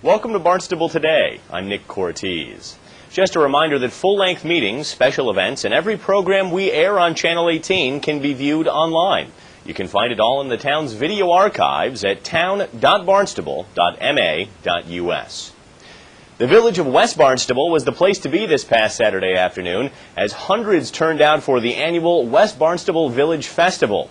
Welcome to Barnstable Today. I'm Nick Cortez. Just a reminder that full-length meetings, special events, and every program we air on Channel 18 can be viewed online. You can find it all in the town's video archives at town.barnstable.ma.us. The village of West Barnstable was the place to be this past Saturday afternoon as hundreds turned out for the annual West Barnstable Village Festival.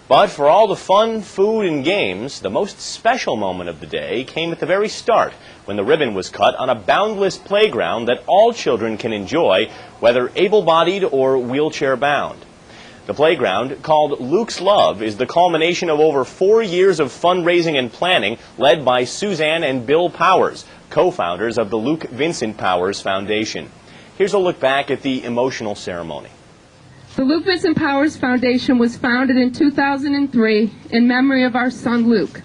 But for all the fun, food, and games, the most special moment of the day came at the very start, when the ribbon was cut on a boundless playground that all children can enjoy, whether able-bodied or wheelchair-bound. The playground, called Luke's Love, is the culmination of over 4 years of fundraising and planning led by Suzanne and Bill Powers, co-founders of the Luke Vincent Powers Foundation. Here's a look back at the emotional ceremony. The Luke Vincent Powers Foundation was founded in 2003 in memory of our son Luke.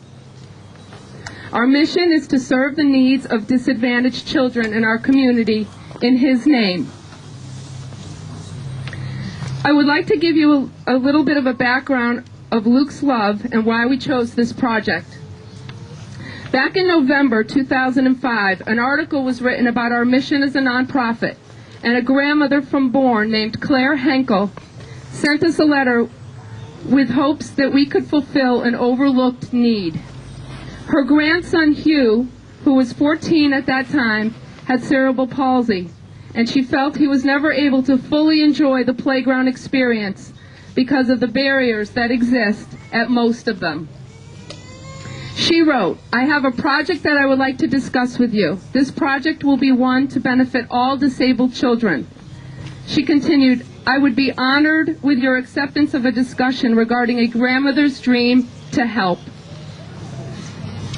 Our mission is to serve the needs of disadvantaged children in our community in his name. I would like to give you a little bit of a background of Luke's Love and why we chose this project. Back in November 2005, an article was written about our mission as a nonprofit, and a grandmother from Bourne named Claire Henkel sent us a letter with hopes that we could fulfill an overlooked need. Her grandson Hugh, who was 14 at that time, had cerebral palsy, and she felt he was never able to fully enjoy the playground experience because of the barriers that exist at most of them. She wrote, "I have a project that I would like to discuss with you. This project will be one to benefit all disabled children." She continued, "I would be honored with your acceptance of a discussion regarding a grandmother's dream to help."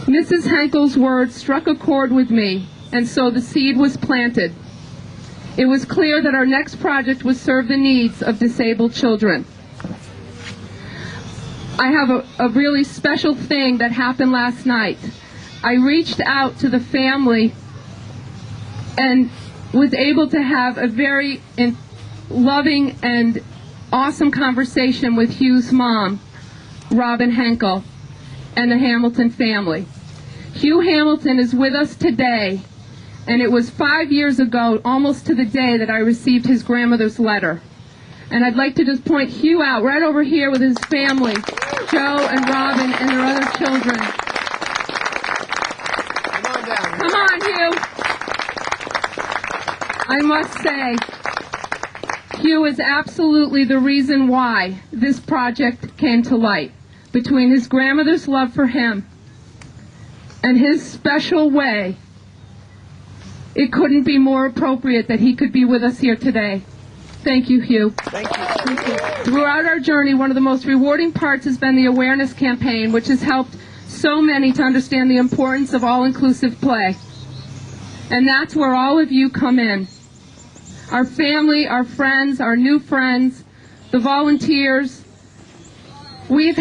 Mrs. Henkel's words struck a chord with me, and so the seed was planted. It was clear that our next project would serve the needs of disabled children. I have a really special thing that happened last night. I reached out to the family and was able to have a very loving and awesome conversation with Hugh's mom, Robin Henkel, and the Hamilton family. Hugh Hamilton is with us today, and it was 5 years ago, almost to the day, that I received his grandmother's letter. And I'd like to just point Hugh out right over here with his family, Joe and Robin and their other children. Come on, Hugh. I must say, Hugh is absolutely the reason why this project came to light. Between his grandmother's love for him and his special way, it couldn't be more appropriate that he could be with us here today. Thank you, Hugh. Thank you. Thank you. Throughout our journey, one of the most rewarding parts has been the awareness campaign, which has helped so many to understand the importance of all-inclusive play. And that's where all of you come in. Our family, our friends, our new friends, the volunteers. We've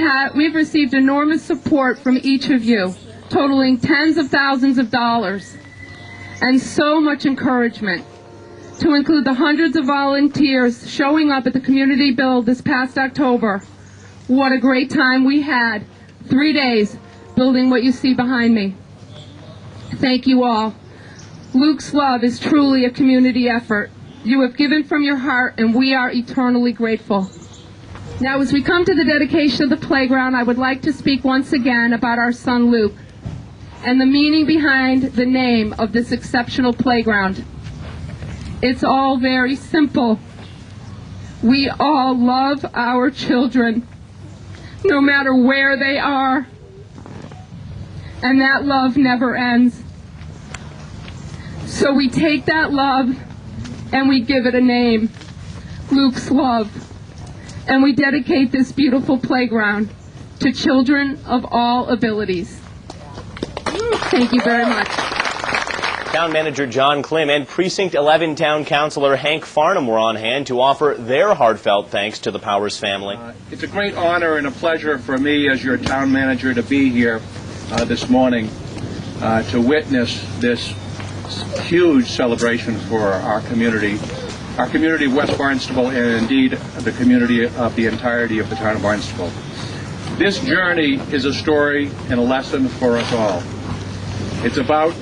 received enormous support from each of you, totaling tens of thousands of dollars, and so much encouragement. To include the hundreds of volunteers showing up at the community build this past October. What a great time we had. 3 days building what you see behind me. Thank you all. Luke's Love is truly a community effort. You have given from your heart, and we are eternally grateful. Now, as we come to the dedication of the playground, I would like to speak once again about our son Luke and the meaning behind the name of this exceptional playground. It's all very simple. We all love our children, no matter where they are, and that love never ends. So we take that love and we give it a name, Luke's Love, and we dedicate this beautiful playground to children of all abilities. Thank you very much. Town Manager John Klim and Precinct 11 Town Councilor Hank Farnham were on hand to offer their heartfelt thanks to the Powers family. It's a great honor and a pleasure for me as your town manager to be here this morning to witness this huge celebration for our community of West Barnstable, and indeed the community of the entirety of the town of Barnstable. This journey is a story and a lesson for us all. It's about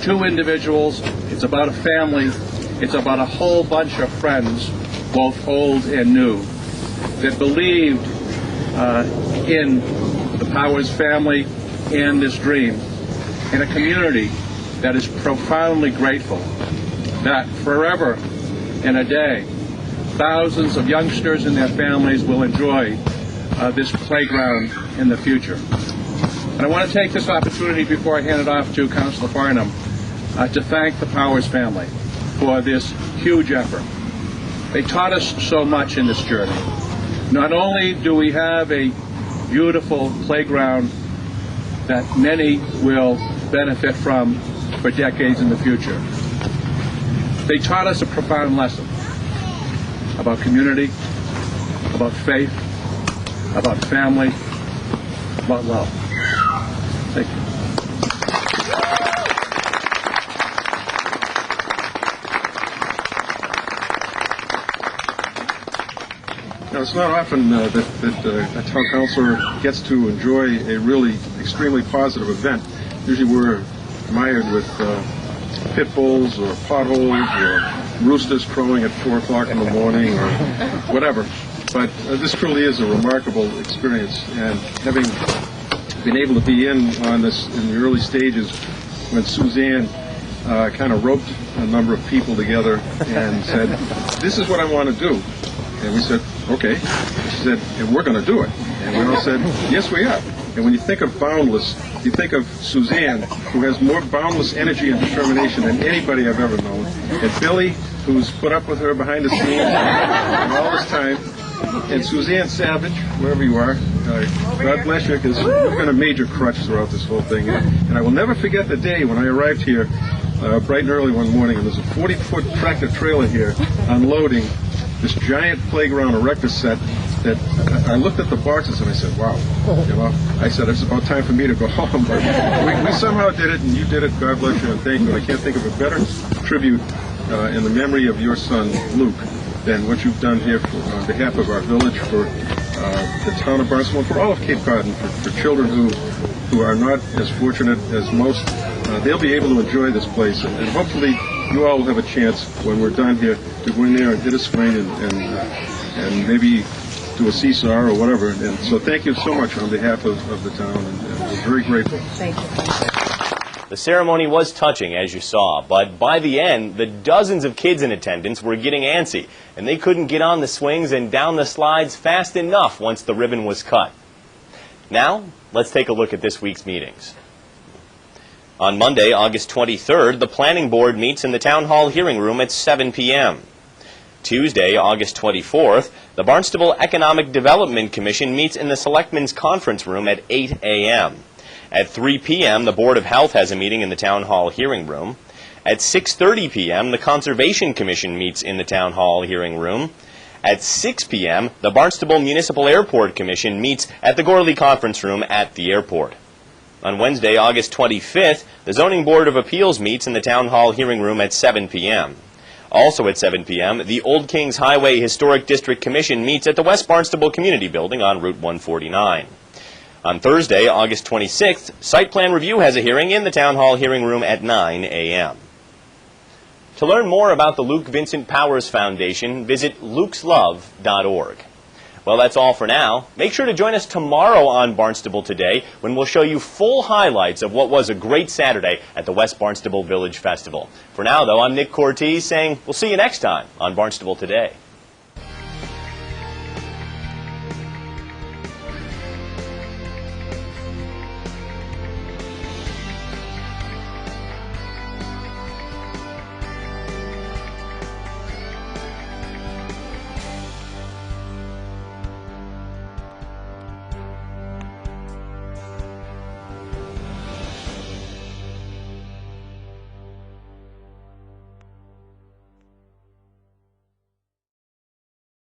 two individuals, it's about a family, it's about a whole bunch of friends, both old and new, that believed in the Powers family and this dream, in a community that is profoundly grateful that forever and a day, thousands of youngsters and their families will enjoy this playground in the future. And I want to take this opportunity before I hand it off to Councilor Farnham to thank the Powers family for this huge effort. They taught us so much in this journey. Not only do we have a beautiful playground that many will benefit from for decades in the future, they taught us a profound lesson about community, about faith, about family, about love. Thank you. Now, it's not often that a town councilor gets to enjoy a really extremely positive event. Usually we're mired with pit bulls or potholes or roosters crowing at 4 o'clock in the morning or whatever. But this truly is a remarkable experience, and having been able to be in on this in the early stages when Suzanne kind of roped a number of people together and said, "This is what I want to do." And we said, "Okay." She said, "And we're going to do it." And we all said, "Yes, we are." And when you think of boundless, you think of Suzanne, who has more boundless energy and determination than anybody I've ever known, and Billy, who's put up with her behind the scenes all this time, and Suzanne Savage, wherever you are, God bless you, because you've been a major crutch throughout this whole thing. And I will never forget the day when I arrived here bright and early one morning, and there's a 40-foot tractor trailer here unloading this giant playground erector set that I looked at the boxes and I said, wow, you know, I said, it's about time for me to go home. But we somehow did it, and you did it, God bless you, and thank you. And I can't think of a better tribute in the memory of your son, Luke, than what you've done here on behalf of our village, for the town of Barnstable, and for all of Cape Cod, and for children who are not as fortunate as most. They'll be able to enjoy this place, and hopefully you all will have a chance when we're done here to go in there and hit a swing and maybe do a seesaw or whatever. And so thank you so much on behalf of the town, and we're very grateful. Thank you. The ceremony was touching, as you saw, but by the end, the dozens of kids in attendance were getting antsy, and they couldn't get on the swings and down the slides fast enough once the ribbon was cut. Now, let's take a look at this week's meetings. On Monday, August 23rd, the Planning Board meets in the Town Hall hearing room at 7 p.m. Tuesday, August 24th, the Barnstable Economic Development Commission meets in the Selectmen's Conference Room at 8 a.m. At 3 p.m., the Board of Health has a meeting in the Town Hall hearing room. At 6:30 p.m., the Conservation Commission meets in the Town Hall hearing room. At 6 p.m., the Barnstable Municipal Airport Commission meets at the Gorley Conference Room at the airport. On Wednesday, August 25th, the Zoning Board of Appeals meets in the Town Hall hearing room at 7 p.m. Also at 7 p.m., the Old Kings Highway Historic District Commission meets at the West Barnstable Community Building on Route 149. On Thursday, August 26th, Site Plan Review has a hearing in the Town Hall hearing room at 9 a.m. To learn more about the Luke Vincent Powers Foundation, visit lukeslove.org. Well, that's all for now. Make sure to join us tomorrow on Barnstable Today, when we'll show you full highlights of what was a great Saturday at the West Barnstable Village Festival. For now, though, I'm Nick Cortese saying we'll see you next time on Barnstable Today.